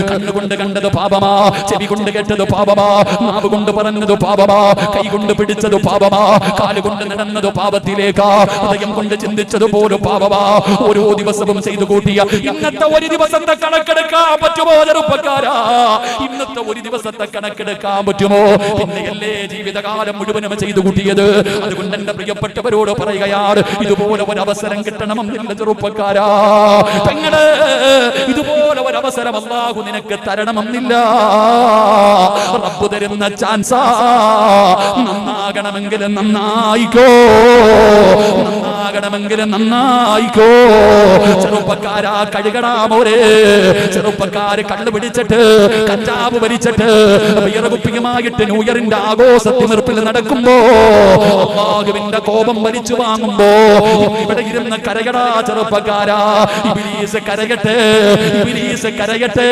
കണ്ണുകൊണ്ട് കണ്ടത് പാപമാ, ചെവി കൊണ്ട് കേട്ടത് പാപമാ, നാവ് കൊണ്ട് പറഞ്ഞത് പാപമാ, കൈ കൊണ്ട് പിടിച്ചത് പാപമാ, കാലുകൊണ്ട് നടന്നത് പാപത്തിലേക്കാ, ഹൃദയം കൊണ്ട് ചിന്തിച്ചത് പോലും പാപമാ. ഓരോ ദിവസവും ചെയ്തു കൂട്ടിയ ഇന്നത്തെ ഒരു ദിവസത്തെ കണക്കെടുക്കാൻ പറ്റുമോ ചെറുപ്പക്കാരാ? ഇന്നത്തെ ഒരു ദിവസത്തെ കണക്കെടുക്കാൻ പറ്റുമോ? പിന്നെയല്ലേ ജീവിതകാലം മുഴുവനും ചെയ്തു കൂട്ടിയത്. അതുകൊണ്ട് എന്റെ പ്രിയപ്പെട്ടവരോട് പറയുകയാണ്, ഇതുപോലെ ഒരു അവസരം കിട്ടണമെന്നില്ല ചെറുപ്പക്കാരാ. പെങ്ങള്, ഇതുപോലെ ഒരു അവസരം അല്ലാഹു നിനക്ക് തരണമെന്നില്ല. റബ്ബ് തരുന്ന ചാൻസാ. നന്നാകണമെങ്കിൽ നന്നായിക്കോ, നന്നാകണമെങ്കിൽ നന്നായിക്കോ. ചെറുപ്പക്കാരാ കഴുകടാ മോരെ. ചെറുപ്പക്കാര് കള്ളു പിടിച്ചിട്ട് കഞ്ചാവ് വലിച്ചിട്ട് വിയർകുപ്പിയുമായിട്ട് ന്യൂ ഇയറിന്റെ ആഘോഷത്തിമിർപ്പിൽ നടക്കുമ്പോ അല്ലാഹുവിന്റെ കോപം വലിച്ചു വാങ്ങുമ്പോ ഇവിടെ ഇരുന്ന് കരകടാ ചെറുപ്പക്കാരാ. ഇബ്ലീസ് കരയട്ടെ, ഇബ്ലീസ് കരയട്ടെ.